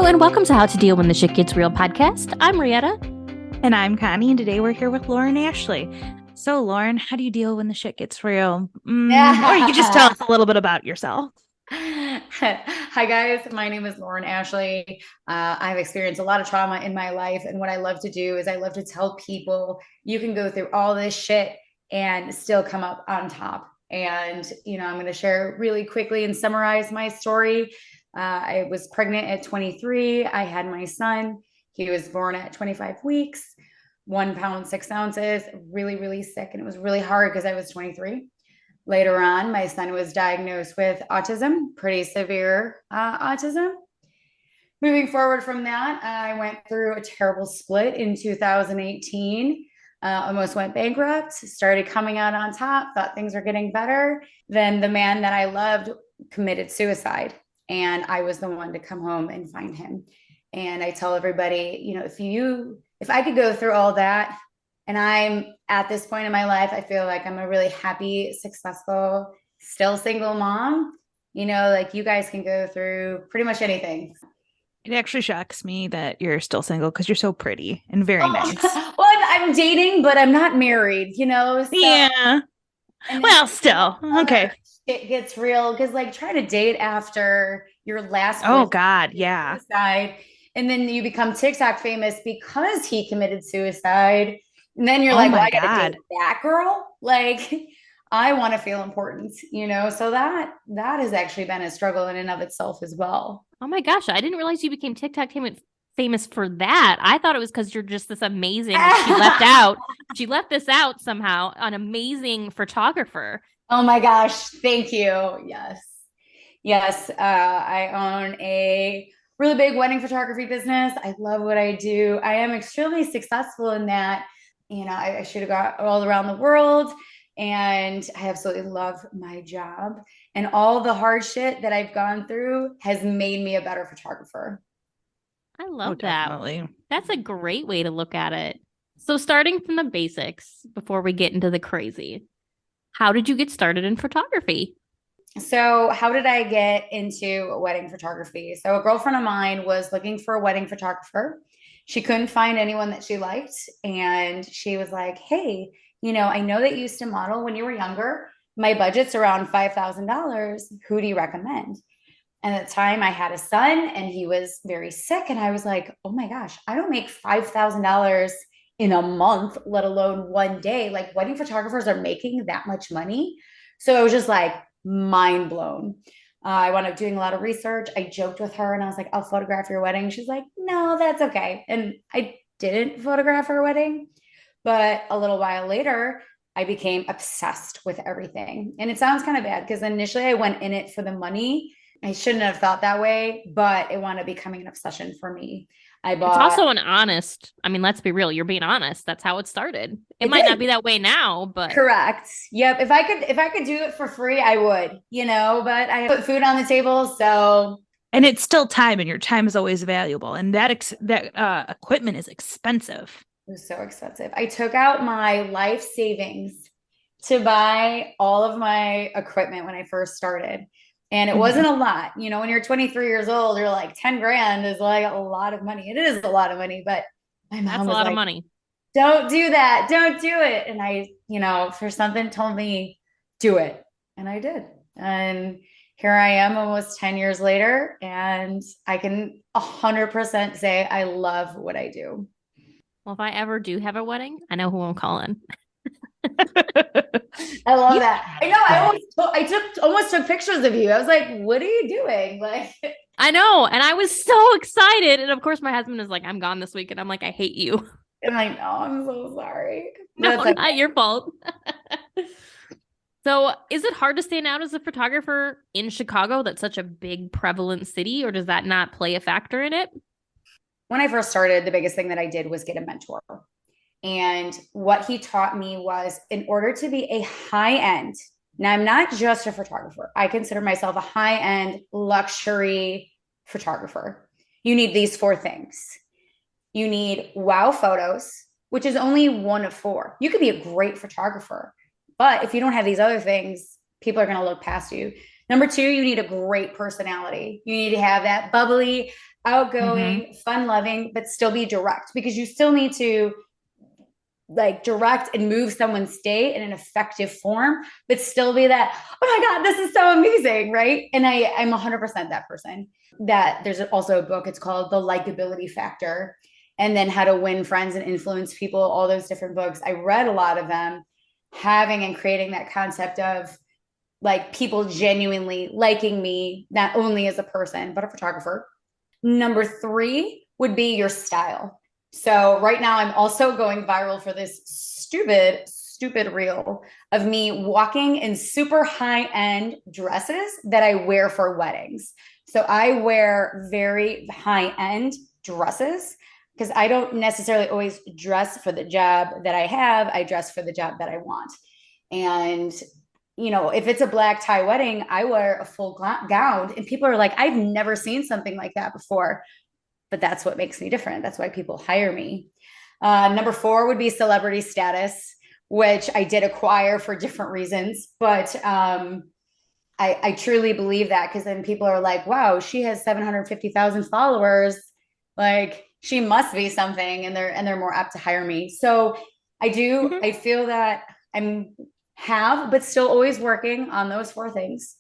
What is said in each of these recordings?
and welcome to How to Deal When the Shit Gets Real podcast. I'm Rietta. And I'm Connie, and today we're here with Lauren Ashley. So, Lauren, how do you deal when the shit gets real? Or you can just tell us a little bit about yourself. Hi, guys. My name is Lauren Ashley. I've experienced a lot of trauma in my life. And what I love to do is I love to tell people you can go through all this shit and still come up on top. And, I'm going to share really quickly and summarize my story. I was pregnant at 23. I had my son. He was born at 25 weeks, 1 pound, 6 ounces, really, really sick. And it was really hard because I was 23. Later on, my son was diagnosed with autism, pretty severe autism. Moving forward from that, I went through a terrible split in 2018. Almost went bankrupt, started coming out on top, thought things were getting better. Then the man that I loved committed suicide. And I was the one to come home and find him. And I tell everybody, if I could go through all that, and I'm at this point in my life, I feel like I'm a really happy, successful, still single mom. You guys can go through pretty much anything. It actually shocks me that you're still single because you're so pretty and very nice. Well, I'm dating, but I'm not married, So, yeah. Well, still. Okay. It gets real because try to date after your last. Oh, God. Yeah. Suicide, and then you become TikTok famous because he committed suicide. And then you're I gotta date that girl. I want to feel important, so that has actually been a struggle in and of itself as well. Oh my gosh. I didn't realize you became TikTok famous for that. I thought it was because you're just this amazing, she left this out somehow, an amazing photographer. Oh my gosh. Thank you. Yes. I own a really big wedding photography business. I love what I do. I am extremely successful in that. I should have got all around the world, and I absolutely love my job, and all the hard shit that I've gone through has made me a better photographer. I love that. Definitely. That's a great way to look at it. So starting from the basics before we get into the crazy, how did you get started in photography? So how did I get into wedding photography? So a girlfriend of mine was looking for a wedding photographer. She couldn't find anyone that she liked. And she was like, hey, I know that you used to model when you were younger. My budget's around $5,000. Who do you recommend? And at the time I had a son and he was very sick. And I was like, oh my gosh, I don't make $5,000 in a month, let alone one day. Wedding photographers are making that much money. So I was just mind blown. I wound up doing a lot of research. I joked with her and I was like, I'll photograph your wedding. She's like, no, that's okay. And I didn't photograph her wedding. But a little while later, I became obsessed with everything. And it sounds kind of bad because initially I went in it for the money. I shouldn't have thought that way, but it wound up becoming an obsession for me. It's also let's be real. You're being honest. That's how it started. It might not be that way now, but correct. Yep. If I could do it for free, I would, but I put food on the table. So. And it's still time, and your time is always valuable. And that equipment is expensive. It was so expensive. I took out my life savings to buy all of my equipment when I first started. And it wasn't a lot, when you're 23 years old, you're like 10 grand is a lot of money. It is a lot of money, but my mom was a lot of money. Don't do that. Don't do it. And I, for something told me, do it. And I did. And here I am almost 10 years later. And I can 100% say I love what I do. Well, if I ever do have a wedding, I know who I'm calling. I love that. I know. I almost took pictures of you. I was like, what are you doing? I know. And I was so excited. And of course my husband is like, I'm gone this week. And I'm like, I hate you. I'm like, no, I'm so sorry. No, not your fault. So is it hard to stand out as a photographer in Chicago? That's such a big prevalent city, or does that not play a factor in it? When I first started, the biggest thing that I did was get a mentor. And what he taught me was, in order to be a high-end, now I'm not just a photographer, I consider myself a high-end luxury photographer. You need these 4 things. You need wow photos, which is only one of 4. You could be a great photographer, but if you don't have these other things, people are going to look past you. Number two, you need a great personality. You need to have that bubbly, outgoing, fun loving, but still be direct, because you still need to like direct and move someone's day in an effective form, but still be that, oh my God, this is so amazing, right? And I'm 100% that person. That there's also a book, it's called The Likability Factor, and then How to Win Friends and Influence People, all those different books. I read a lot of them, having and creating that concept of like people genuinely liking me, not only as a person, but a photographer. Number three would be your style. So right now I'm also going viral for this stupid reel of me walking in super high-end dresses that I wear for weddings. So I wear very high-end dresses because I don't necessarily always dress for the job that I have. I dress for the job that I want. And you know, if it's a black tie wedding, I wear a full gown, and people are like, I've never seen something like that before. But that's what makes me different. That's why people hire me. Number four would be celebrity status, which I did acquire for different reasons. But I truly believe that, because then people are like, wow, she has 750,000 followers. Like she must be something, and they're more apt to hire me. So I do, I feel that but still always working on those four things.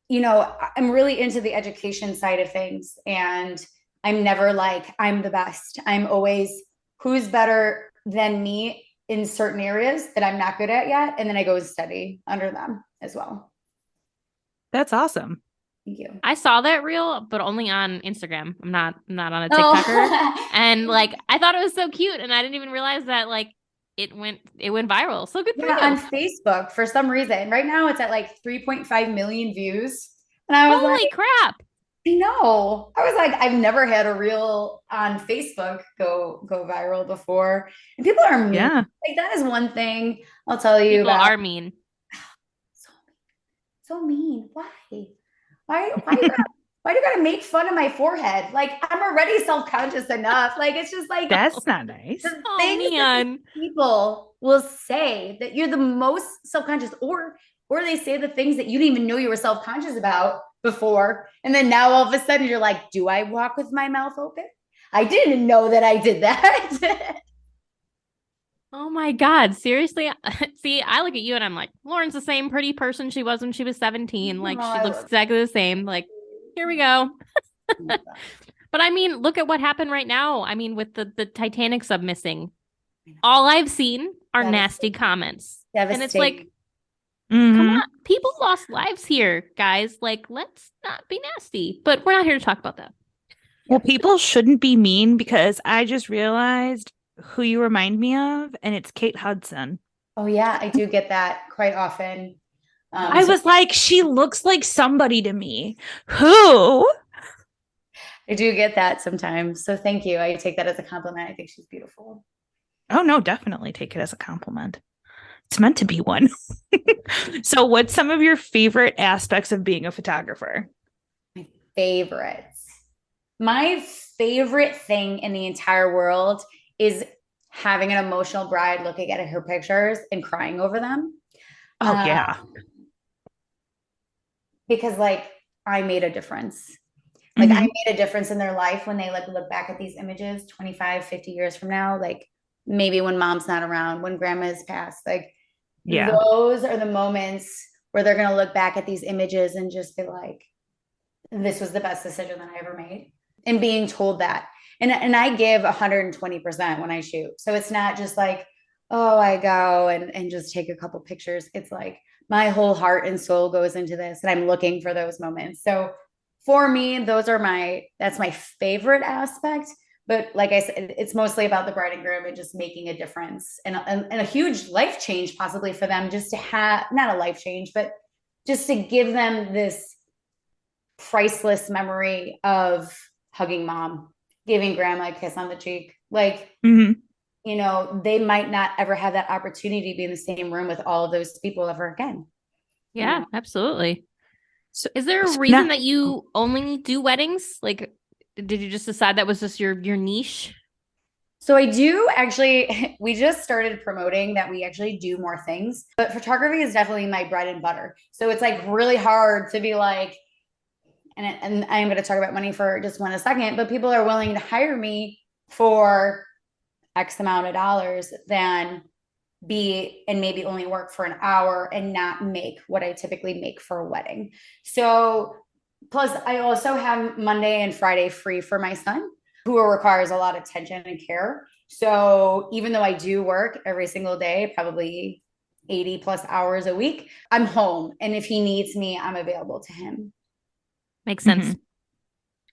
You know, I'm really into the education side of things, and I'm never like, I'm the best. I'm always who's better than me in certain areas that I'm not good at yet. And then I go and study under them as well. That's awesome. Thank you. I saw that reel, but only on Instagram. I'm not on a TikToker. And like, I thought it was so cute, and I didn't even realize that like it went viral. So good for you. On Facebook for some reason. Right now it's at like 3.5 million views. And I was holy crap. I know. I was like, I've never had a reel on Facebook go viral before. And people are mean. Yeah. Like that is one thing I'll tell you people about. are mean. So mean. Why do you gotta make fun of my forehead? Like I'm already self-conscious enough. Like it's just like that's not nice. The things that people will say that you're the most self-conscious, or they say the things that you didn't even know you were self-conscious about before. And then now all of a sudden you're like, do I walk with my mouth open? I didn't know that I did that. Oh my God. Seriously? See, I look at you and I'm like, Lauren's the same pretty person she was when she was 17. Like she looks exactly the same. Like, here we go. But I mean, look at what happened right now. I mean, with the Titanic sub missing, all I've seen are nasty comments. And it's like, come on, people lost lives here, guys. Like, let's not be nasty. But we're not here to talk about that. Well, people shouldn't be mean, because I just realized who you remind me of, and it's Kate Hudson. Oh yeah, I do get that quite often. I was like, she looks like somebody to me. Who? I do get that sometimes. So thank you. I take that as a compliment. I think she's beautiful. Oh no, definitely take it as a compliment. It's meant to be one. So what's some of your favorite aspects of being a photographer? My favorites. My favorite thing in the entire world is having an emotional bride looking at her pictures and crying over them. Oh, yeah. Because like I made a difference. Like I made a difference in their life when they like look back at these images 25, 50 years from now, like maybe when mom's not around, when grandma's passed, like those are the moments where they're going to look back at these images and just be like, this was the best decision that I ever made. And being told that. And I give 120% when I shoot. So it's not just like, oh, I go and just take a couple pictures. It's like my whole heart and soul goes into this, and I'm looking for those moments. So for me, that's my favorite aspect. But like I said, it's mostly about the bride and groom and just making a difference and a huge life change possibly for them, just to have, not a life change, but just to give them this priceless memory of hugging mom, giving grandma a kiss on the cheek. Like, you know, they might not ever have that opportunity to be in the same room with all of those people ever again. Yeah, absolutely. So is there a reason that you only do weddings? Like, did you just decide that was just your niche? So I do actually, we just started promoting that we actually do more things, but photography is definitely my bread and butter. So it's like really hard to be like, and I'm going to talk about money for just one second, but people are willing to hire me for X amount of dollars than be and maybe only work for an hour and not make what I typically make for a wedding. So plus I also have Monday and Friday free for my son, who requires a lot of attention and care. So even though I do work every single day, probably 80 plus hours a week, I'm home. And if he needs me, I'm available to him. Makes sense. Mhm.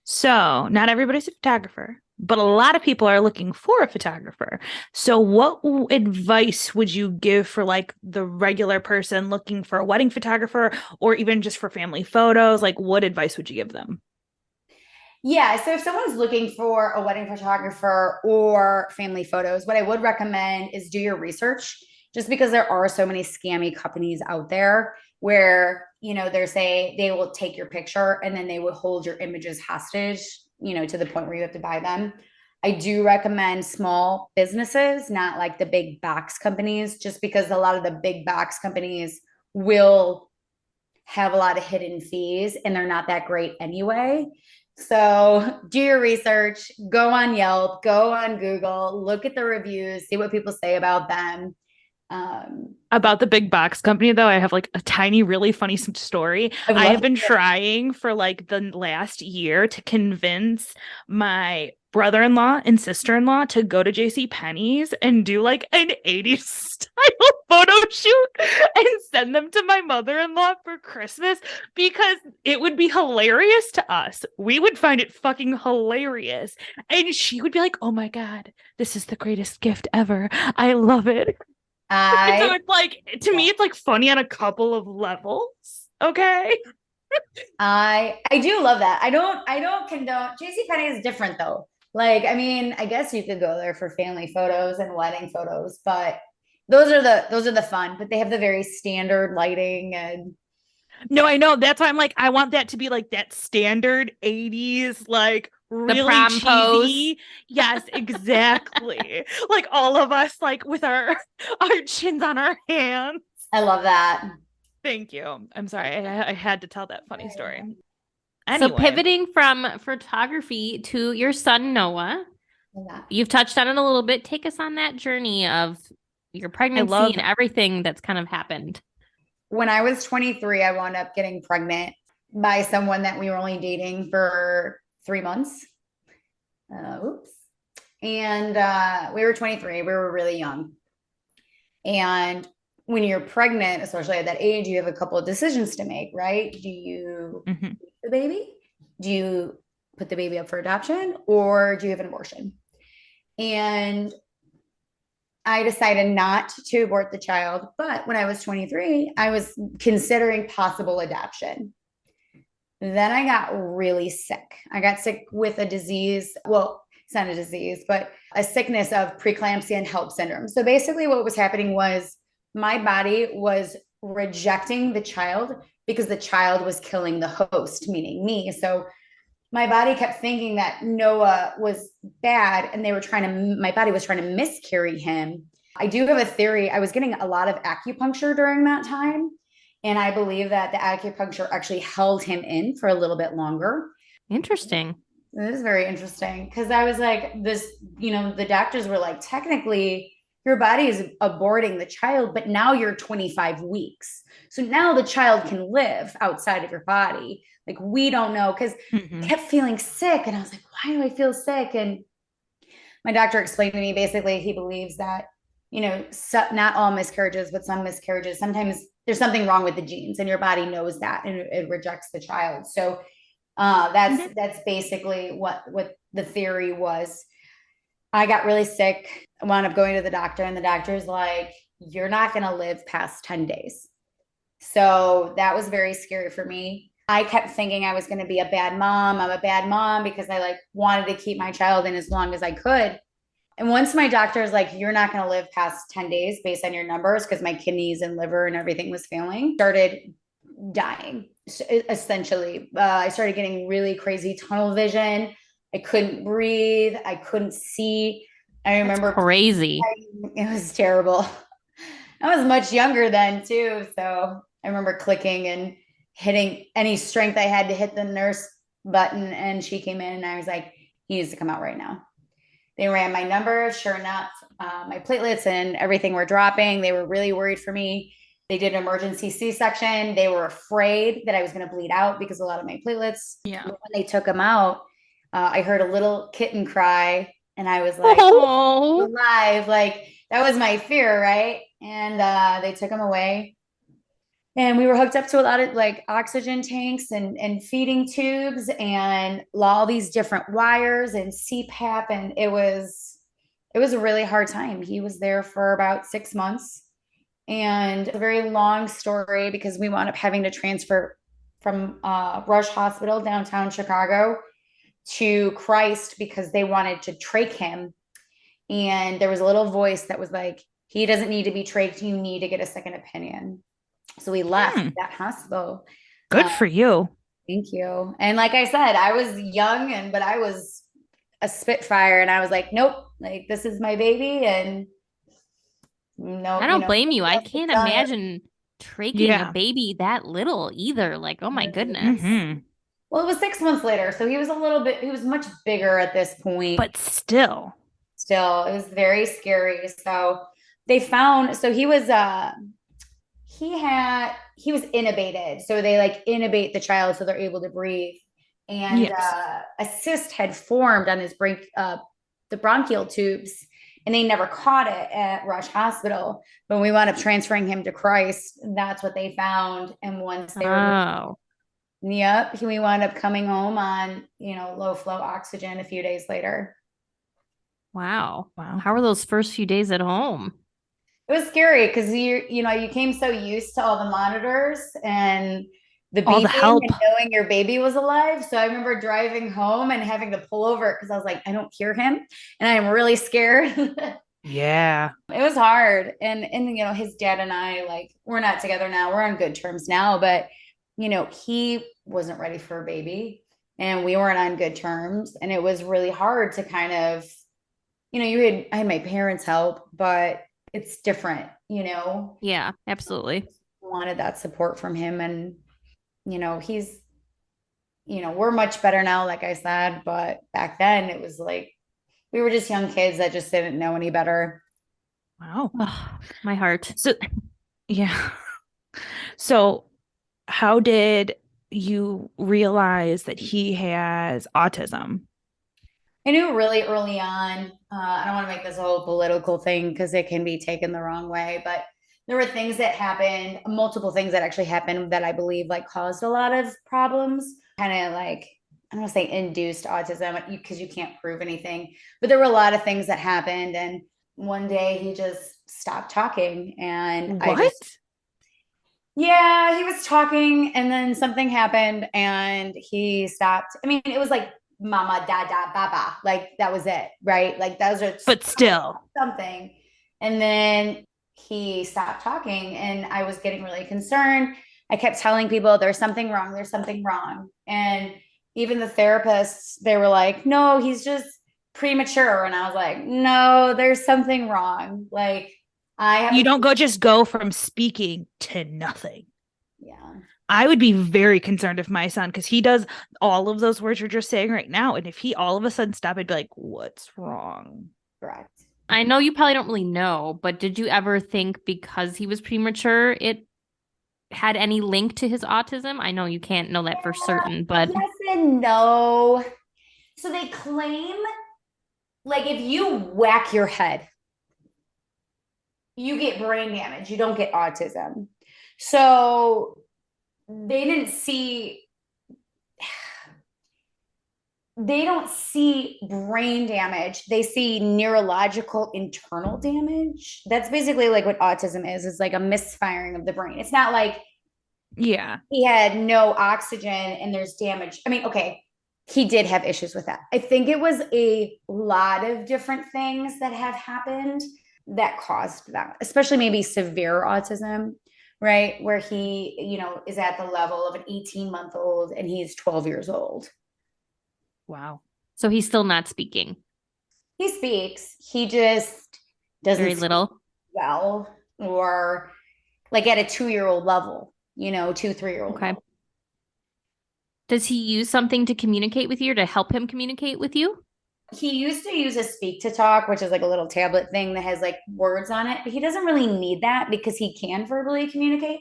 So, not everybody's a photographer, but a lot of people are looking for a photographer. So, what advice would you give for like the regular person looking for a wedding photographer or even just for family photos? Like, what advice would you give them? Yeah, so if someone's looking for a wedding photographer or family photos, what I would recommend is do your research just because there are so many scammy companies out there where, they will take your picture and then they will hold your images hostage, to the point where you have to buy them. I do recommend small businesses, not like the big box companies, just because a lot of the big box companies will have a lot of hidden fees and they're not that great anyway. So do your research, go on Yelp, go on Google, look at the reviews, see what people say about them. About the big box company, though, I have like a tiny, really funny story. I've I have loved been it. trying for like the last year to convince my brother-in-law and sister-in-law to go to JC Penney's and do like an 80s style photo shoot and send them to my mother-in-law for Christmas because it would be hilarious to us. We would find it fucking hilarious. And she would be like, "Oh my God, this is the greatest gift ever. I love it." And so I it's like, to me, it's like funny on a couple of levels. Okay. I do love that. I don't condone JCPenney is different though. Like, I mean, I guess you could go there for family photos and wedding photos, but those are the fun, but they have the very standard lighting and No, I know. That's why I'm like, I want that to be like that standard 80s, like The really prom pose. cheesy. Yes, exactly. Like all of us, like with our chins on our hands. I love that. Thank you. I'm sorry. I had to tell that funny story. So Anyway, pivoting from photography to your son, Noah, Love that. you've touched on it a little bit. Take us on that journey of your I pregnancy love and everything that's kind of happened. When I was 23, I wound up getting pregnant by someone that we were only dating for 3 months. Oops. And we were 23. We were really young. And when you're pregnant, especially at that age, you have a couple of decisions to make, right? Do you Mhm. keep the baby? Do you put the baby up for adoption or do you have an abortion? And I decided not to abort the child. But when I was 23, I was considering possible adoption. Then I got really sick. I got sick with a disease. Well, it's not a disease, but a sickness of preeclampsia and HELLP syndrome. So basically, what was happening was my body was rejecting the child because the child was killing the host, meaning me. So my body kept thinking that Noah was bad and my body was trying to miscarry him. I do have a theory. I was getting a lot of acupuncture during that time. And I believe that the acupuncture actually held him in for a little bit longer. Interesting. It is very interesting because I was like, the doctors were like, technically, your body is aborting the child, but now you're 25 weeks. So now the child can live outside of your body. Like, we don't know because I kept feeling sick. And I was like, why do I feel sick? And my doctor explained to me basically, he believes that, not all miscarriages, but some miscarriages, sometimes there's something wrong with the genes and your body knows that and it rejects the child. So that's basically what the theory was. I got really sick. I wound up going to the doctor, and the doctor's like, "You're not going to live past 10 days." So that was very scary for me. I kept thinking I was going to be a bad mom. I'm a bad mom because I like wanted to keep my child in as long as I could. And once my doctor is like, "You're not going to live past 10 days based on your numbers," because my kidneys and liver and everything was failing, started dying essentially. I started getting really crazy tunnel vision. I couldn't breathe. I couldn't see. I remember Crazy. it was terrible. I was much younger then too, so I remember clicking and hitting any strength I had to hit the nurse button, and she came in, and I was like, he needs to come out right now. They ran my number. Sure enough, my platelets and everything were dropping. They were really worried for me. They did an emergency C-section. They were afraid that I was going to bleed out because a lot of my platelets. Yeah. When they took him out, I heard a little kitten cry, and I was like, Oh, alive. Like, that was my fear, right? And they took him away. And we were hooked up to a lot of like oxygen tanks and feeding tubes and all these different wires and CPAP. And it was a really hard time. He was there for about 6 months. And a very long story because we wound up having to transfer from Rush Hospital downtown Chicago to Christ because they wanted to trach him. And there was a little voice that was like, he doesn't need to be trached. You need to get a second opinion. So we left that hospital. Good for you. Thank you. And like I said, I was young but I was a spitfire, and I was like, nope, like this is my baby. And no, I don't blame you. I that's can't done. imagine tracheing Yeah. a baby that little either. Like, oh my goodness. Mhm. Well, it was 6 months later. So he was much bigger at this point. But still. It was very scary. So they found, so he was he was intubated, so they like intubate the child so they're able to breathe, and Yes. a cyst had formed on his the bronchial tubes, and they never caught it at Rush Hospital. But when we wound up transferring him to Christ, that's what they found. And once they were, yep, we wound up coming home on low flow oxygen a few days later. Wow. Wow. How were those first few days at home? It was scary because you came so used to all the monitors and the All the beeping help. and knowing your baby was alive. So I remember driving home and having to pull over because I was like, I don't hear him, and I'm really scared. Yeah. It was hard, and his dad and I, like, we're not together now. We're on good terms now, but he wasn't ready for a baby, and we weren't on good terms, and it was really hard to kind of, I had my parents' help, but it's different, Yeah, absolutely. wanted that support from him. And, he's, we're much better now, like I said, but back then it was like, we were just young kids that just didn't know any better. Wow. Oh, my heart. So, yeah. So, how did you realize that he has autism? I knew really early on. I don't want to make this a whole political thing because it can be taken the wrong way, but there were things that happened, multiple things that actually happened that I believe like caused a lot of problems, kind of like, I don't want to say induced autism because you can't prove anything, but there were a lot of things that happened. And one day he just stopped talking, and What? yeah, he was talking, and then something happened and he stopped. I mean, it was like mama, dada, baba. Like that was it, right? Like those are But still. something. And then he stopped talking, and I was getting really concerned. I kept telling people there's something wrong, there's something wrong. And even the therapists, they were like, no, he's just premature. And I was like, no, there's something wrong. Like You don't just go from speaking to nothing. Yeah. I would be very concerned if my son, because he does all of those words you're just saying right now. And if he all of a sudden stopped, I'd be like, what's wrong? Correct. I know you probably don't really know, but did you ever think because he was premature, it had any link to his autism? I know you can't know that for certain, but yes and no. So they claim, like, if you whack your head, you get brain damage. You don't get autism. So they don't see brain damage. They see neurological internal damage. That's basically like what autism is. It's like a misfiring of the brain. It's not like he had no oxygen and there's damage. I mean, okay, he did have issues with that. I think it was a lot of different things that have happened that caused that, especially maybe severe autism, right? Where he, is at the level of an 18-month-old and he's 12 years old. Wow. So he's still not speaking. He speaks. He just doesn't Very speak little. well, or like at a 2-year-old level, 2, 3-year-old Okay. level. Does he use something to communicate with you or to help him communicate with you? He used to use a speak to talk, which is like a little tablet thing that has like words on it, but he doesn't really need that because he can verbally communicate.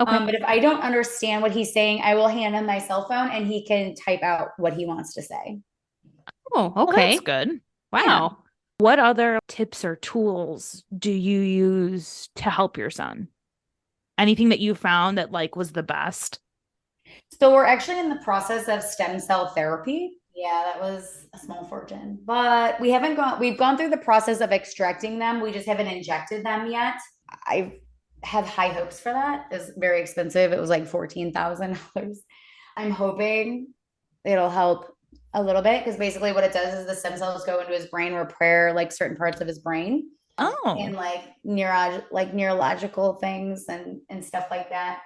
Okay. But if I don't understand what he's saying, I will hand him my cell phone and he can type out what he wants to say. Oh, Well, that's okay. good. Wow. What other tips or tools do you use to help your son? Anything that you found that like was the best? So we're actually in the process of stem cell therapy. Yeah, that was a small fortune. But we've gone through the process of extracting them. We just haven't injected them yet. I have high hopes for that. It's very expensive. It was like $14,000. I'm hoping it'll help a little bit because basically what it does is the stem cells go into his brain, repair like certain parts of his brain and Oh, like neurological things and stuff like that.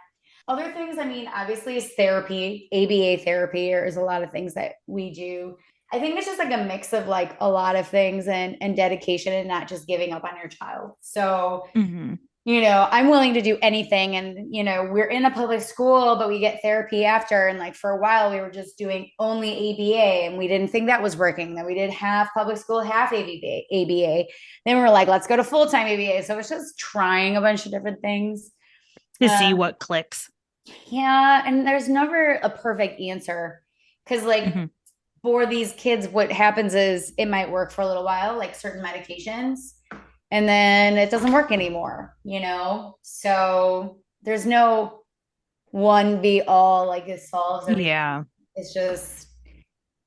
Other things, I mean, obviously is therapy, ABA therapy, or is a lot of things that we do. I think it's just like a mix of like a lot of things and dedication and not just giving up on your child. So, hmm I'm willing to do anything. And, we're in a public school, but we get therapy after. And like for a while, we were just doing only ABA and we didn't think that was working. Then we did half public school, half ABA. Then we were like, let's go to full time ABA. So it's just trying a bunch of different things. to see Um, what clicks. yeah, and there's never a perfect answer because, like, hmm for these kids, what happens is it might work for a little while, like certain medications, and then it doesn't work anymore. So there's no one be all, like, it solves everything. Yeah. It's just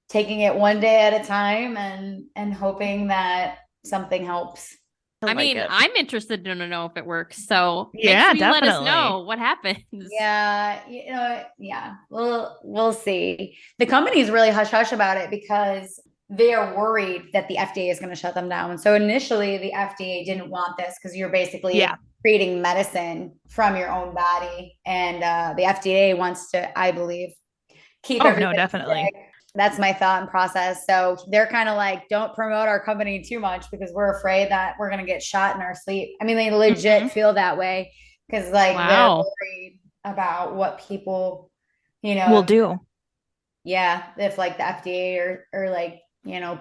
taking it one day at a time and hoping that something helps. I I like mean, it. I'm interested to know if it works. So make Yeah, sure you let us definitely. know what happens. Yeah, yeah, we'll see. The company's really hush hush about it because they are worried that the FDA is going to shut them down. So initially, the FDA didn't want this because you're basically Yeah. creating medicine from your own body, and the FDA wants to, I believe, keep Oh, no, everybody definitely. sick. That's my thought and process. So they're kind of like, don't promote our company too much because we're afraid that we're going to get shot in our sleep. I mean, they legit hmm feel that way because like they're Wow. worried about what people, Will do. yeah, if like the FDA or like,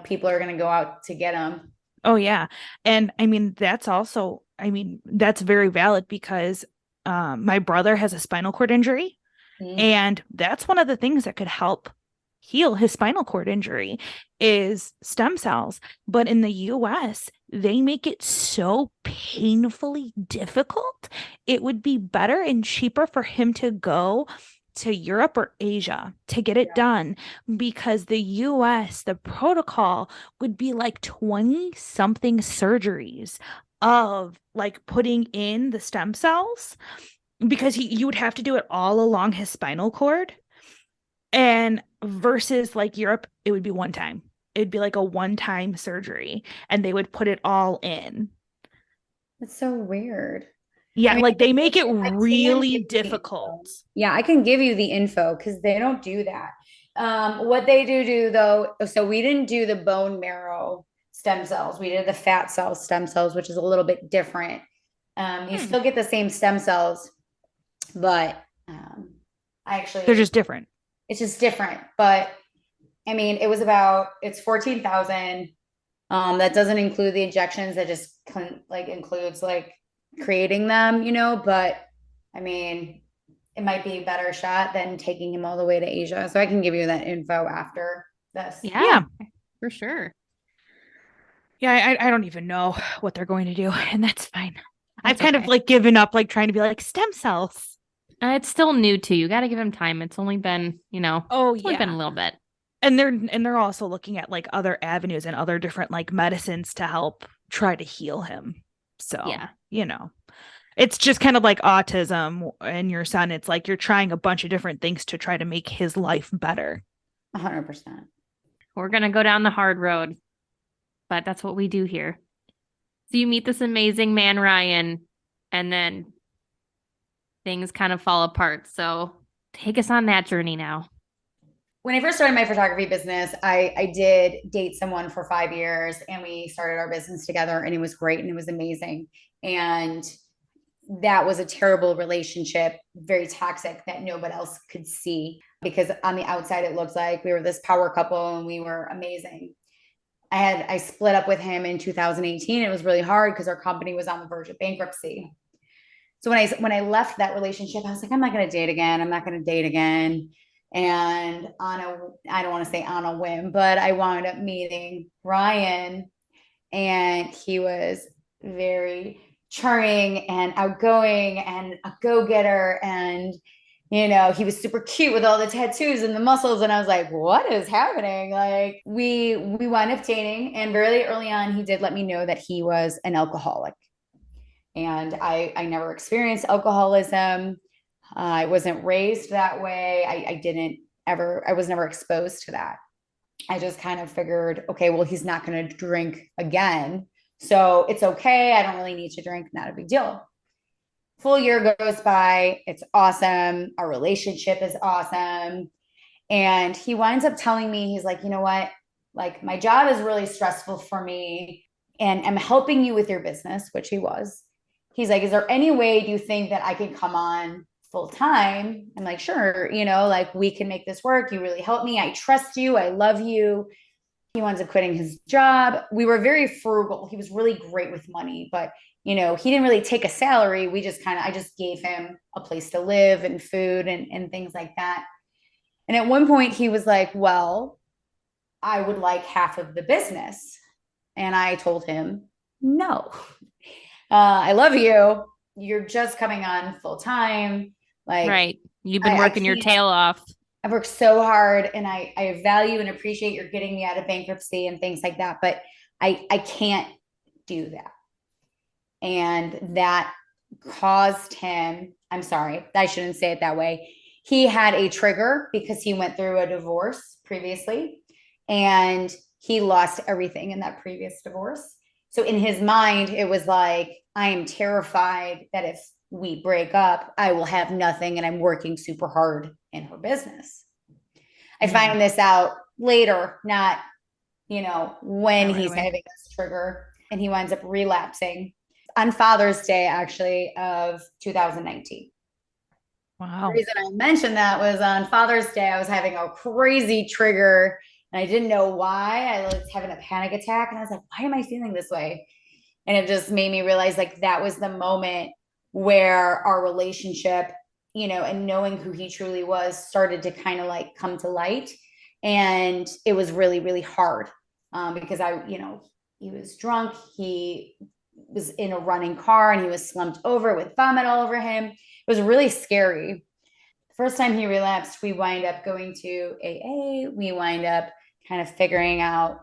people are going to go out to get them. Oh, yeah. And I mean, that's very valid because my brother has a spinal cord injury. Mhm. And that's one of the things that could help heal his spinal cord injury is stem cells. But in the US, they make it so painfully difficult. It would be better and cheaper for him to go to Europe or Asia to get it done because the US, the protocol would be like 20 something surgeries of like putting in the stem cells because you would have to do it all along his spinal cord and versus like Europe it would be one time, it'd be like a one-time surgery and they would put it all in. That's so weird. I Yeah, mean, like they make it I can really give you the difficult. info. Yeah, I can give you the info because they don't do that. What they do though, so we didn't do the bone marrow stem cells. We did the fat cell stem cells, which is a little bit different. You Hmm. still get the same stem cells, but I They're actually, just different. it's just different. But I mean, it's 14,000. That doesn't include the injections. That just like includes like creating them. But I mean, it might be a better shot than taking him all the way to Asia. So I can give you that info after this. Yeah, Yeah. for sure. Yeah, I don't even know what they're going to do and that's fine. I've That's kind of okay. like given up like trying to be like stem cells. It's still new too. You got to give him time. It's only been, Oh it's only been a yeah. little bit. And they're also looking at like other avenues and other different like medicines to help try to heal him. So, Yeah. it's just kind of like autism and your son. It's like you're trying a bunch of different things to try to make his life better. 100%. We're going to go down the hard road, but that's what we do here. So you meet this amazing man, Ryan, and then things kind of fall apart. So take us on that journey now. when I first started my photography business, I did date someone for 5 years and we started our business together and it was great and it was amazing. And that was a terrible relationship, very toxic that nobody else could see because on the outside it looked like we were this power couple and we were amazing. I split up with him in 2018. It was really hard because our company was on the verge of bankruptcy. So when I left that relationship, I was like, I'm not going to date again. I'm not going to date again. And I don't want to say on a whim, but I wound up meeting Ryan, and he was very charming and outgoing and a go-getter, and he was super cute with all the tattoos and the muscles, and I was like, what is happening? Like we wound up dating, and very early on he did let me know that he was an alcoholic, and I never experienced alcoholism. I wasn't raised that way. I was never exposed to that. I just kind of figured, okay, well, he's not going to drink again. So it's okay. I don't really need to drink. Not a big deal. Full year goes by. It's awesome. Our relationship is awesome. And he winds up telling me, he's like, you know what? Like, my job is really stressful for me and I'm helping you with your business, which he was. He's like, is there any way do you think that I can come on full time? I'm like, sure, like we can make this work. You really help me. I trust you. I love you. He winds up quitting his job. We were very frugal. He was really great with money, but he didn't really take a salary. I just gave him a place to live and food and things like that. And at one point he was like, well, I would like half of the business. And I told him, no, I love you. You're just coming on full time. Like, right. You've been working your tail off. I've worked so hard and I value and appreciate you're getting me out of bankruptcy and things like that, but I can't do that. And that caused him, I'm sorry, I shouldn't say it that way. He had a trigger because he went through a divorce previously and he lost everything in that previous divorce. So in his mind, it was like, I am terrified that if we break up, I will have nothing and I'm working super hard in her business. I find this out later, not, when he's having this trigger, and he winds up relapsing on Father's Day, actually, of 2019. Wow. The reason I mentioned that was on Father's Day, I was having a crazy trigger and I didn't know why. I was having a panic attack and I was like, why am I feeling this way? And it just made me realize like that was the moment where our relationship, and knowing who he truly was started to kind of like come to light. And it was really, really hard because he was drunk. He was in a running car and he was slumped over with vomit all over him. It was really scary. The first time he relapsed, we wind up going to AA. We wind up kind of figuring out,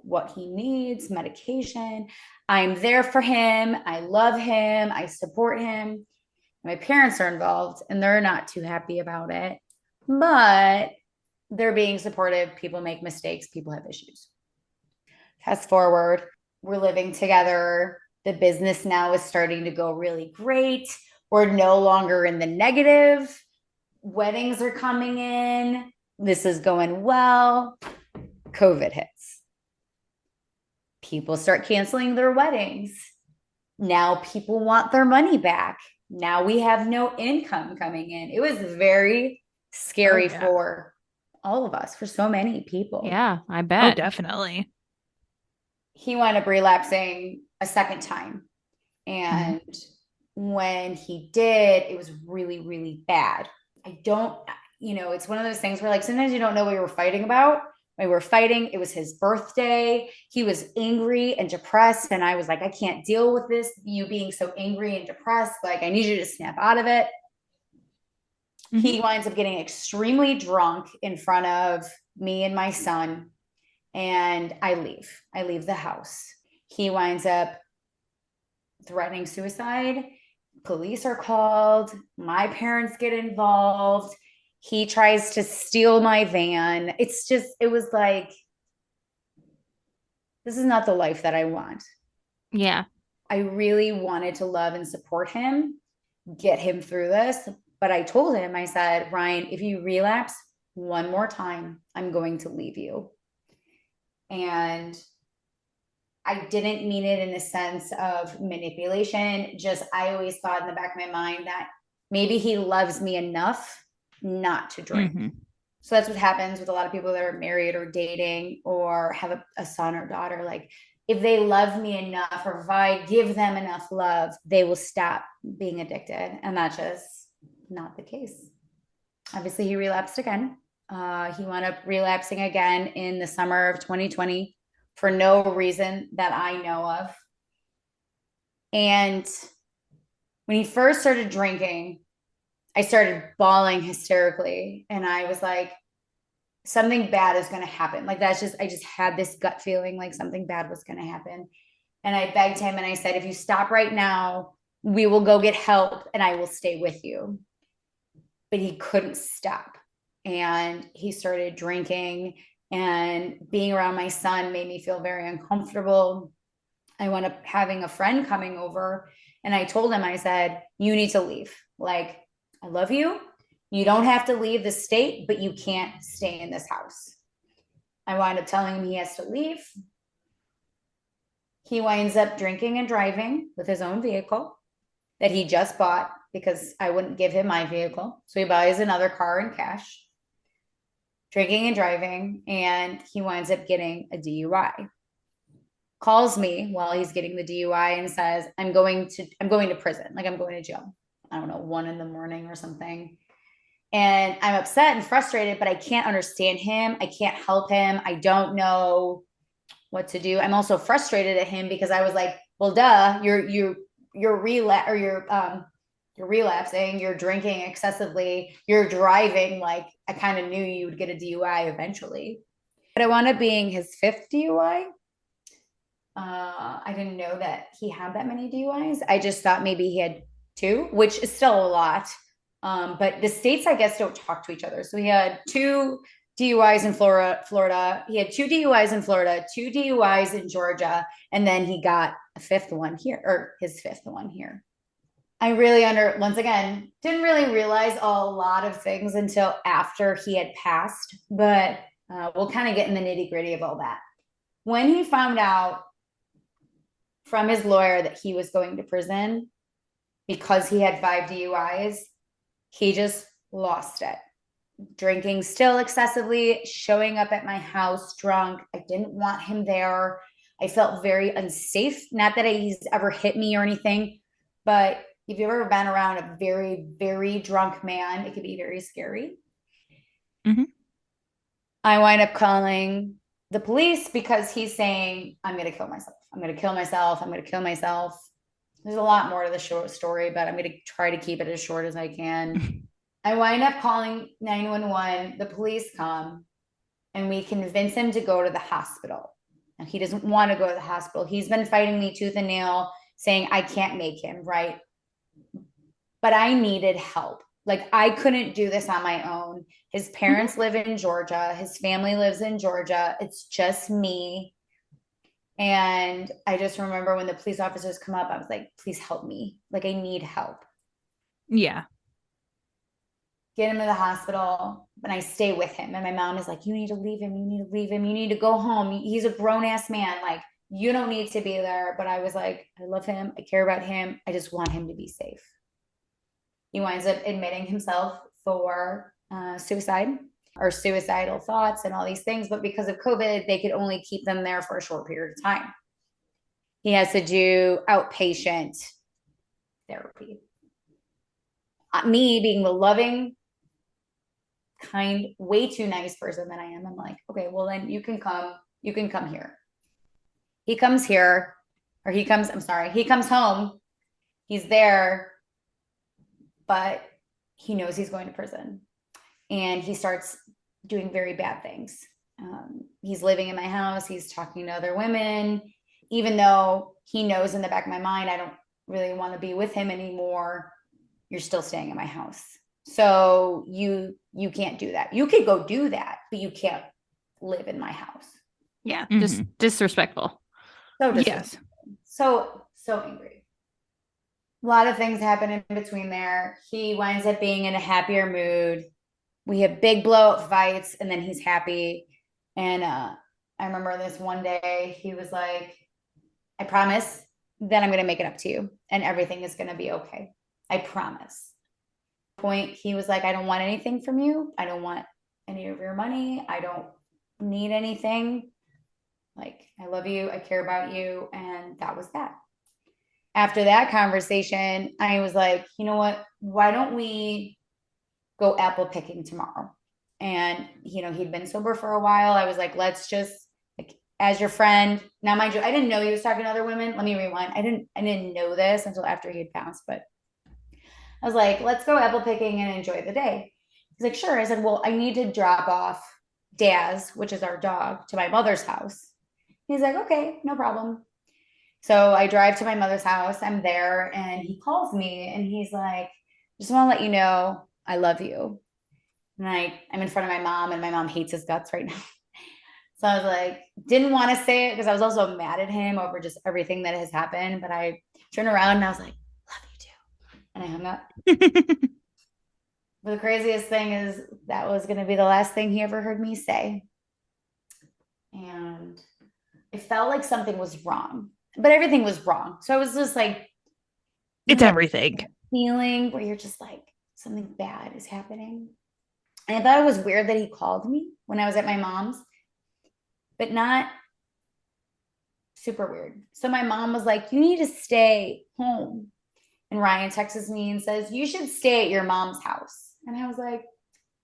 what he needs, medication. I'm there for him. I love him. I support him. My parents are involved and they're not too happy about it, but they're being supportive. People make mistakes. People have issues. Fast forward, we're living together. The business now is starting to go really great. We're no longer in the negative. Weddings are coming in. This is going well. COVID hits. People start canceling their weddings. Now people want their money back. Now we have no income coming in. It was very scary for all of us, for so many people. Yeah, I bet. Oh, definitely. He wound up relapsing a second time. And when he did, it was really, really bad. It's one of those things where like sometimes you don't know what you were fighting about. We were fighting. It was his birthday. He was angry and depressed. And I was like, I can't deal with this. You being so angry and depressed. Like, I need you to snap out of it. He winds up getting extremely drunk in front of me and my son. And I leave the house. He winds up threatening suicide. Police are called. My parents get involved. He tries to steal my van. It was like, this is not the life that I want. Yeah. I really wanted to love and support him, get him through this. But I told him, I said, Ryan, if you relapse, one more time, I'm going to leave you. And I didn't mean it in a sense of manipulation. Just, I always thought in the back of my mind that maybe he loves me enough not to drink. Mhm. So that's what happens with a lot of people that are married or dating or have a son or daughter. Like, if they love me enough, or if I give them enough love, they will stop being addicted. And that's just not the case. Obviously, he relapsed again. He wound up relapsing again in the summer of 2020 for no reason that I know of. And when he first started drinking, I started bawling hysterically. And I was like, something bad is going to happen. Like, I just had this gut feeling like something bad was going to happen. And I begged him and I said, if you stop right now, we will go get help and I will stay with you. But he couldn't stop. And he started drinking, and being around my son made me feel very uncomfortable. I wound up having a friend coming over, and I told him, I said, you need to leave. Like, I love you. You don't have to leave the state, but you can't stay in this house. I wind up telling him he has to leave. He winds up drinking and driving with his own vehicle that he just bought, because I wouldn't give him my vehicle. So he buys another car in cash, drinking and driving, and he winds up getting a DUI. Calls me while he's getting the DUI and says, I'm going to prison. Like, I'm going to jail. I don't know, 1 a.m. or something. And I'm upset and frustrated, but I can't understand him. I can't help him. I don't know what to do. I'm also frustrated at him because I was like, well, duh, you're relapsing, you're drinking excessively, you're driving. Like, I kind of knew you would get a DUI eventually. But I wound up being his 5th DUI. I didn't know that he had that many DUIs. I just thought maybe he had 2, which is still a lot. But the states, I guess, don't talk to each other. So he had 2 DUIs in Florida. He had 2 DUIs in Florida, 2 DUIs in Georgia, and then he got a 5th one here, or his 5th one here. I really once again, didn't really realize a lot of things until after he had passed, but we'll kind of get in the nitty gritty of all that. When he found out from his lawyer that he was going to prison because he had 5 DUIs, he just lost it. Drinking still excessively, showing up at my house drunk. I didn't want him there. I felt very unsafe. Not that he's ever hit me or anything, but if you've ever been around a very, very drunk man, it could be very scary. Mm-hmm. I wind up calling the police because he's saying, I'm going to kill myself. I'm going to kill myself. I'm going to kill myself. There's a lot more to the short story, but I'm going to try to keep it as short as I can. I wind up calling 911. The police come, and we convince him to go to the hospital. Now, he doesn't want to go to the hospital. He's been fighting me tooth and nail, saying I can't make him, right? But I needed help. Like, I couldn't do this on my own. His parents live in Georgia. His family lives in Georgia. It's just me. And I just remember when the police officers come up, I was like, please help me. Like, I need help. Yeah. Get him to the hospital, and I stay with him. And my mom is like, you need to leave him. You need to leave him. You need to go home. He's a grown ass man. Like, you don't need to be there. But I was like, I love him. I care about him. I just want him to be safe. He winds up admitting himself for suicide or suicidal thoughts and all these things. But because of COVID, they could only keep them there for a short period of time. He has to do outpatient therapy. Me being the loving, kind, way too nice person that I am, I'm like, okay, well then you can come here. He comes here, or he comes home. He's there, but he knows he's going to prison, and he starts doing very bad things. He's living in my house. He's talking to other women, even though he knows in the back of my mind, I don't really want to be with him anymore. You're still staying in my house. So you can't do that. You could go do that, but you can't live in my house. Yeah. Just disrespectful. So disrespectful. Yes. So angry. A lot of things happen in between there. He winds up being in a happier mood. we have big blow up fights, and then he's happy. And I remember this one day, he was like, I promise that I'm going to make it up to you and everything is going to be okay. I promise. Point, he was like, I don't want anything from you. I don't want any of your money. I don't need anything. Like, I love you. I care about you. And that was that. After that conversation, I was like, you know what? Why don't we go apple picking tomorrow? And, you know, he'd been sober for a while. I was like, let's just, like, as your friend. Now, mind you, I didn't know he was talking to other women. Let me rewind. I didn't know this until after he had bounced, but I was like, let's go apple picking and enjoy the day. He's like, sure. I said, well, I need to drop off Daz, which is our dog, to my mother's house. He's like, okay, no problem. So I drive to my mother's house. I'm there and he calls me and he's like, just want to let you know, I love you. And I'm in front of my mom and my mom hates his guts right now. So I was like, didn't want to say it because I was also mad at him over just everything that has happened. But I turned around and I was like, love you too. And I hung up. But the craziest thing is that was going to be the last thing he ever heard me say. And it felt like something was wrong, but everything was wrong. So I was just like, it's everything. Feeling where you're just like, something bad is happening. And I thought it was weird that he called me when I was at my mom's, but not super weird. So my mom was like, you need to stay home. And Ryan texts me and says, you should stay at your mom's house. And I was like,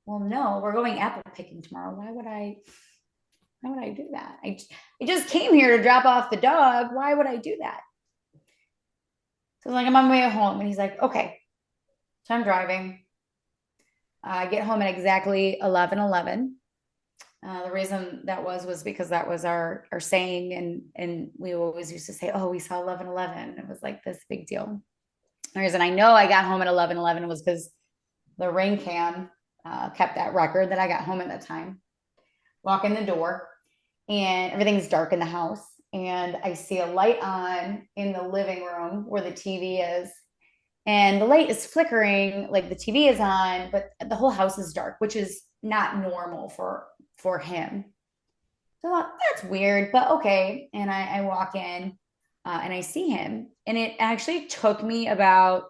well, no, we're going apple picking tomorrow. Why would I do that? I just came here to drop off the dog. Why would I do that? So I'm like, I'm on my way home. And he's like, okay. So I'm driving. I get home at exactly 11:11. The reason that was because that was our saying. And we always used to say, oh, we saw 11:11. It was like this big deal. The reason I know I got home at 11:11 was because the ring cam kept that record that I got home at that time. Walk in the door and everything's dark in the house. And I see a light on in the living room where the TV is. And the light is flickering, like the TV is on, but the whole house is dark, which is not normal for him. So I thought, that's weird, but okay. And I walk in and I see him. And it actually took me about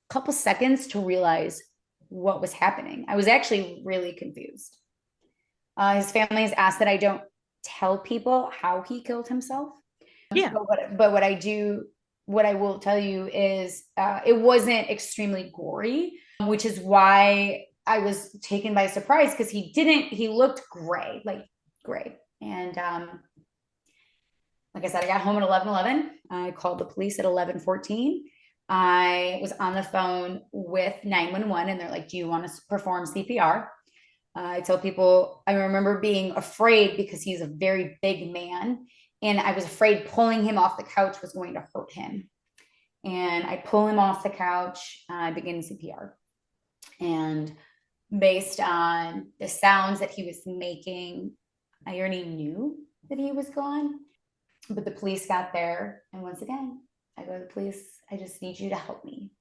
a couple seconds to realize what was happening. I was actually really confused. His family has asked that I don't tell people how he killed himself. Yeah. But what I will tell you is it wasn't extremely gory, which is why I was taken by surprise because he looked gray. And like I said, I got home at 11:11. I called the police at 11:14. I was on the phone with 911 and they're like, do you want to perform CPR? I tell people, I remember being afraid because he's a very big man. And I was afraid pulling him off the couch was going to hurt him. And I pull him off the couch. I begin CPR. And based on the sounds that he was making, I already knew that he was gone. But the police got there. And once again, I go to the police, I just need you to help me.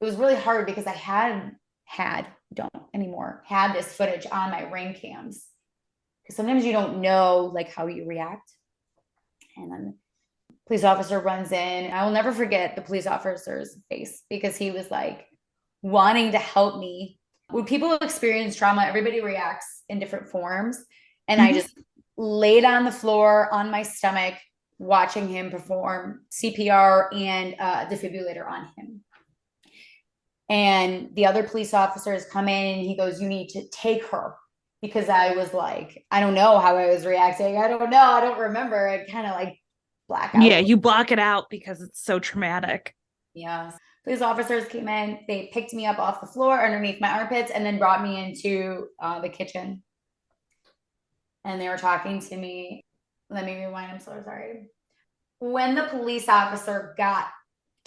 It was really hard because I don't anymore, had this footage on my ring cams. Because sometimes you don't know like how you react. And then the police officer runs in. I will never forget the police officer's face because he was like wanting to help me. When people experience trauma, everybody reacts in different forms. And I just laid on the floor on my stomach, watching him perform CPR and a defibrillator on him. And the other police officers come in and he goes, you need to take her. Because I was like, I don't know how I was reacting. I don't know. I don't remember. I kind of like black out. Yeah, you block it out because it's so traumatic. Yeah. Police officers came in. They picked me up off the floor underneath my armpits and then brought me into the kitchen. And they were talking to me. Let me rewind. I'm so sorry. When the police officer got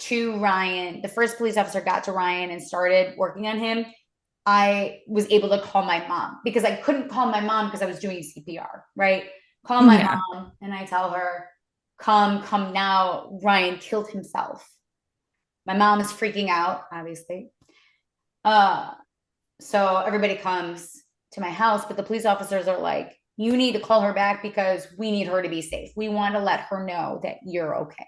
to Ryan, the first police officer got to Ryan and started working on him, I was able to call my mom because I couldn't call my mom because I was doing CPR, right? Call my mom and I tell her, come now. Ryan killed himself. My mom is freaking out, obviously. So everybody comes to my house, but the police officers are like, you need to call her back because we need her to be safe. We want to let her know that you're okay.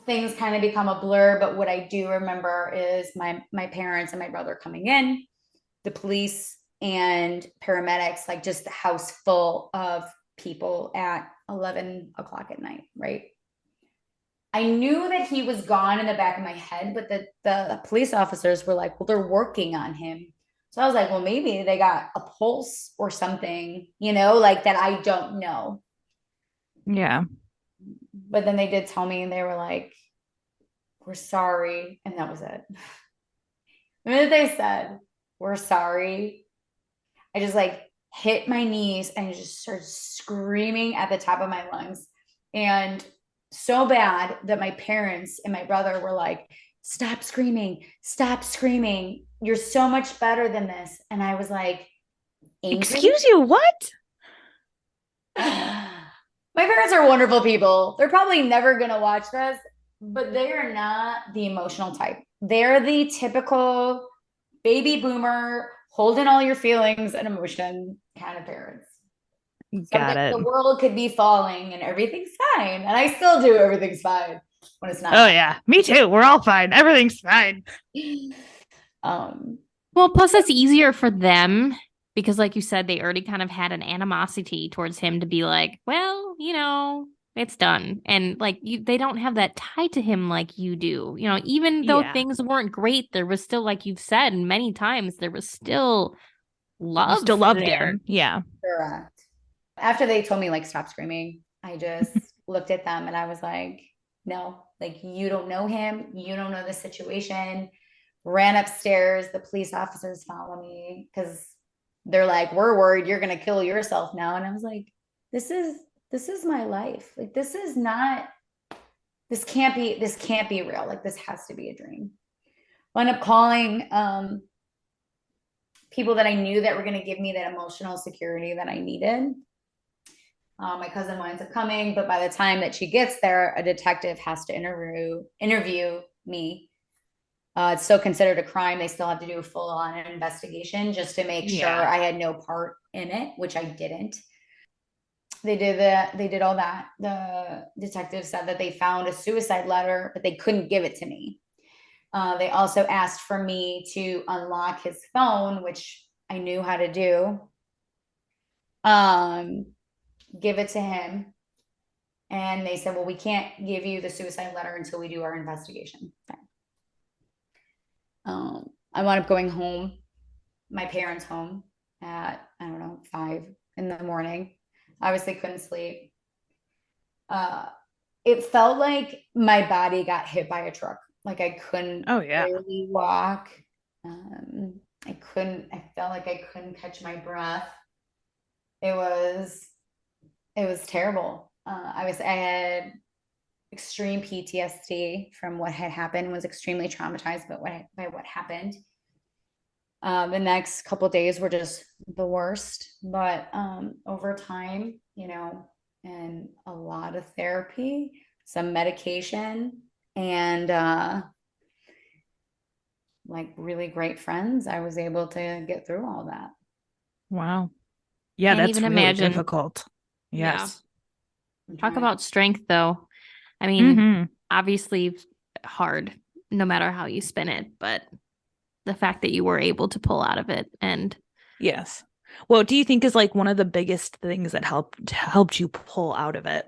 Things kind of become a blur, but what I do remember is my parents and my brother coming in, the police and paramedics, like just the house full of people at 11 o'clock at night, right? I knew that he was gone in the back of my head, but the police officers were like, well, they're working on him. So I was like, well, maybe they got a pulse or something, like that I don't know. Yeah. But then they did tell me, and they were like, we're sorry. And that was it. The minute they said, we're sorry, I just like hit my knees and just started screaming at the top of my lungs. And so bad that my parents and my brother were like, stop screaming, stop screaming. You're so much better than this. And I was like, angry? Excuse you, what? My parents are wonderful people. They're probably never going to watch this, but they are not the emotional type. They're the typical baby boomer, holding all your feelings and emotion kind of parents. Got it. The world could be falling and everything's fine. And I still do everything's fine when it's not. Oh yeah, me too. We're all fine. Everything's fine. Well, plus it's easier for them because, like you said, they already kind of had an animosity towards him to be like, well, it's done. And like they don't have that tie to him like you do. Even though things weren't great, there was still, like you've said many times, there was still love. You still loved there. him. Yeah. Correct. After they told me like stop screaming, I just looked at them and I was like, no, like you don't know him, you don't know the situation. Ran upstairs, the police officers follow me because they're like, we're worried you're gonna kill yourself now. And I was like, this is my life. Like this can't be real. Like this has to be a dream. I ended up calling people that I knew that were gonna give me that emotional security that I needed. My cousin winds up coming, but by the time that she gets there, a detective has to interview me. It's still considered a crime. They still have to do a full-on investigation just to make sure I had no part in it, which I didn't. They did all that. The detective said that they found a suicide letter, but they couldn't give it to me. They also asked for me to unlock his phone, which I knew how to do. Give it to him. And they said, well, we can't give you the suicide letter until we do our investigation. I wound up going home, my parents' home at, 5 in the morning. Obviously couldn't sleep. It felt like my body got hit by a truck. Like I couldn't really walk. I felt like I couldn't catch my breath. It was terrible. I had extreme PTSD from what had happened, was extremely traumatized by what happened. The next couple of days were just the worst, but over time, and a lot of therapy, some medication, and like really great friends, I was able to get through all that. Wow. Yeah, Can't that's even really imagine. difficult. Yes. Yeah. Talk about strength, though. I mean, obviously hard, no matter how you spin it, but the fact that you were able to pull out of it and yes. What do you think is like one of the biggest things that helped you pull out of it?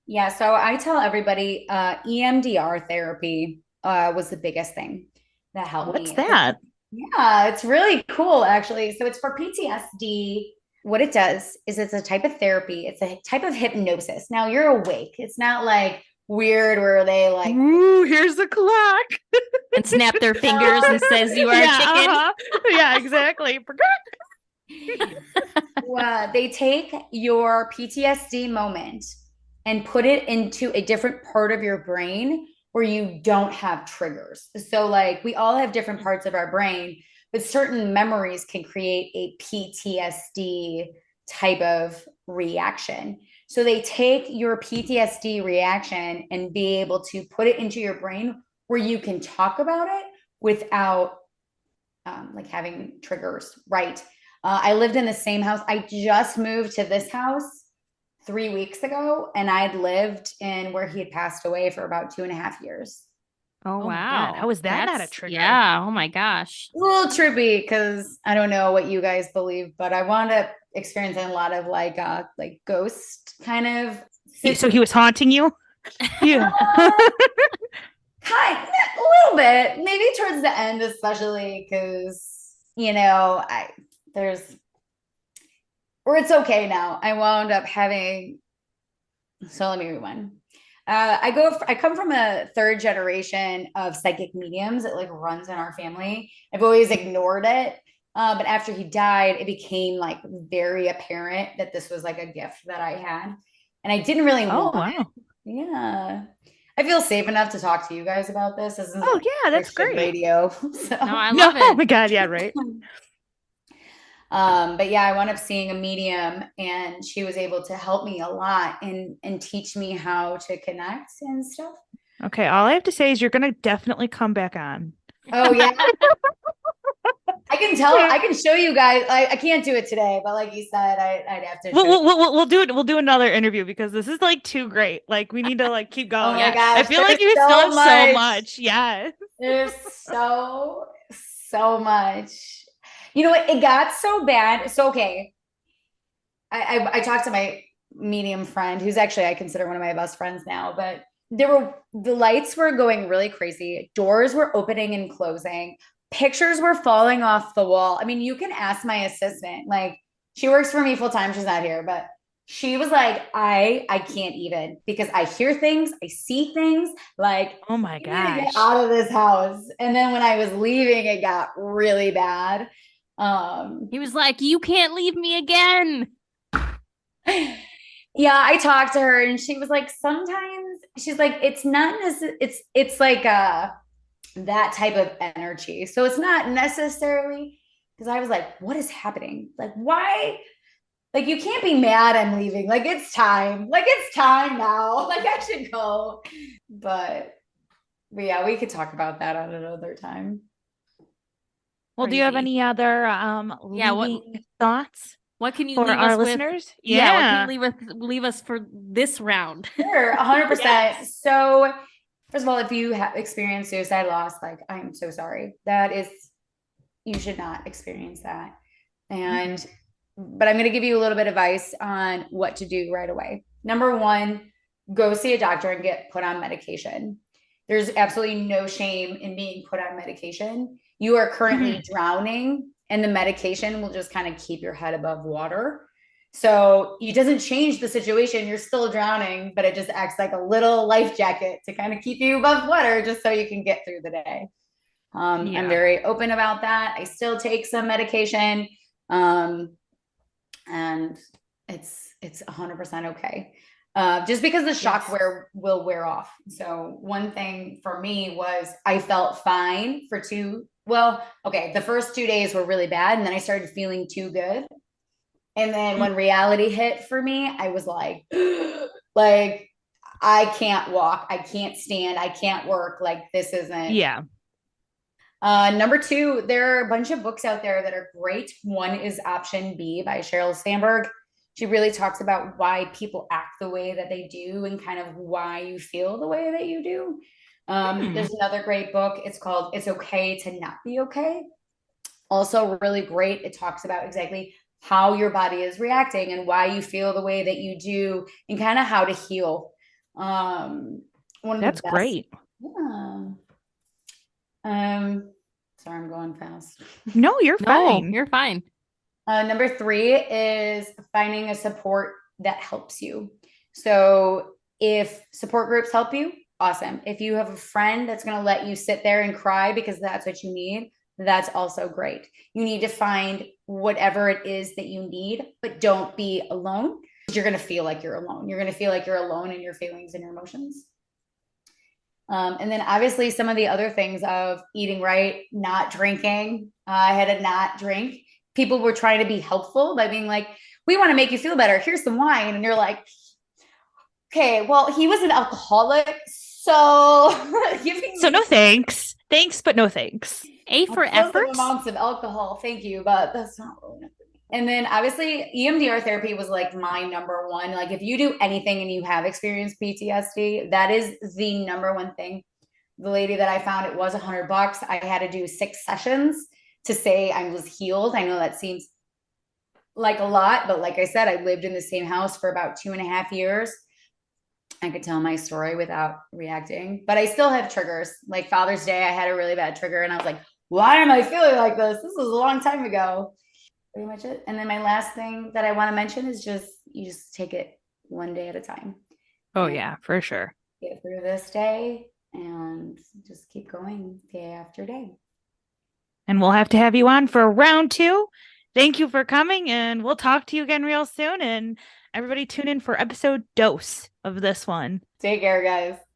Yeah, so I tell everybody EMDR therapy was the biggest thing that helped me. What's that? Yeah, it's really cool, actually. So it's for PTSD. What it does is it's a type of therapy. It's a type of hypnosis. Now you're awake. It's not like weird where they like, ooh, here's the clock. And snap their fingers and says you are a chicken. Yeah, exactly. Well, they take your PTSD moment and put it into a different part of your brain where you don't have triggers. So like we all have different parts of our brain, but certain memories can create a PTSD type of reaction. So they take your PTSD reaction and be able to put it into your brain where you can talk about it without like having triggers, right? I lived in the same house. I just moved to this house 3 weeks ago, and I'd lived in where he had passed away for about 2.5 years. Oh, Oh my wow. God. How is that not a That's- trigger? Yeah. Oh my gosh. A little trippy because I don't know what you guys believe, but I wound up experiencing a lot of like ghost kind of. So he was haunting you? Yeah. Kind a little bit, maybe towards the end, especially because there's or it's okay now. I wound up having. So let me rewind. I come from a third generation of psychic mediums. It like runs in our family. I've always ignored it. But after he died, it became like very apparent that this was like a gift that I had. And I didn't really Oh, want it. wow. Yeah. I feel safe enough to talk to you guys about this. This isn't Oh, yeah, that's Christian great. radio. So. No, I No, love oh it. my God, yeah, right. But yeah, I wound up seeing a medium, and she was able to help me a lot and teach me how to connect and stuff. Okay, all I have to say is you're gonna definitely come back on. Oh yeah. I can tell. I can show you guys. I can't do it today, but like you said, I'd have to. We'll do it. We'll do another interview because this is like too great. Like we need to like keep Oh going. my gosh, I feel like there's you still so have so much. much. Yeah. There's so much. You know what? It got so bad. So okay. I talked to my medium friend, who's actually I consider one of my best friends now, but the lights were going really crazy. Doors were opening and closing. Pictures were falling off the wall. I mean, you can ask my assistant. Like, she works for me full time. She's not here, but she was like, I can't even, because I hear things, I see things. Like, Oh my you need to get gosh. out of this house. And then when I was leaving, it got really bad. He was like, "You can't leave me again." Yeah, I talked to her, and she was like, sometimes she's like, it's not it's like that type of energy. So it's not necessarily, because I was like, what is happening? Like, why? Like, you can't be mad I'm leaving. Like, it's time. Like, it's time now. Like, I should go. But yeah, we could talk about that at another time. Well, do you have Crazy. any other Yeah, what- leaving thoughts What can you for leave our us with? listeners? Yeah, what can you leave us for this round? Sure, 100%. Yes. So, first of all, if you have experienced suicide loss, like, I'm so sorry. You should not experience that. But I'm going to give you a little bit of advice on what to do right away. Number one, go see a doctor and get put on medication. There's absolutely no shame in being put on medication. You are currently drowning, and the medication will just kind of keep your head above water. So it doesn't change the situation. You're still drowning, but it just acts like a little life jacket to kind of keep you above water, just so you can get through the day. I'm very open about that. I still take some medication, and it's 100% okay. Just because the shock will wear off. So one thing for me was I felt fine for the first 2 days were really bad, and then I started feeling too good. And then when reality hit for me, I was like, like, I can't walk, I can't stand, I can't work. Like, this isn't. Yeah. Number two, there are a bunch of books out there that are great. One is Option B by Sheryl Sandberg. She really talks about why people act the way that they do and kind of why you feel the way that you do. There's another great book. It's called It's Okay to Not Be Okay. Also really great. It talks about exactly how your body is reacting and why you feel the way that you do and kind of how to heal. That's great. Yeah. Sorry, I'm going fast. No, you're fine. No, you're fine. Number three is finding a support that helps you. So if support groups help you, awesome. If you have a friend that's going to let you sit there and cry because that's what you need, that's also great. You need to find whatever it is that you need, but don't be alone. You're going to feel like you're alone. You're going to feel like you're alone in your feelings and your emotions. And then obviously some of the other things of eating right, not drinking. I had to not drink. People were trying to be helpful by being like, we want to make you feel better. Here's some wine. And you're like, okay, well, he was an alcoholic. So So no thanks. Thanks, but no thanks. A for Excessive effort. amounts of alcohol. Thank you, but that's not really enough for me. And then obviously EMDR therapy was like my number one. Like if you do anything and you have experienced PTSD, that is the number one thing. The lady that I found, it was $100. I had to do 6 sessions to say I was healed. I know that seems like a lot, but like I said, I lived in the same house for about 2.5 years. I could tell my story without reacting, but I still have triggers. Like Father's Day, I had a really bad trigger and I was like, why am I feeling like this? This was a long time ago. Pretty much it. And then my last thing that I want to mention is you just take it one day at a time. Oh, yeah, for sure. Get through this day and just keep going day after day. And we'll have to have you on for round 2. Thank you for coming, and we'll talk to you again real soon. And everybody tune in for episode dose of this one. Take care, guys.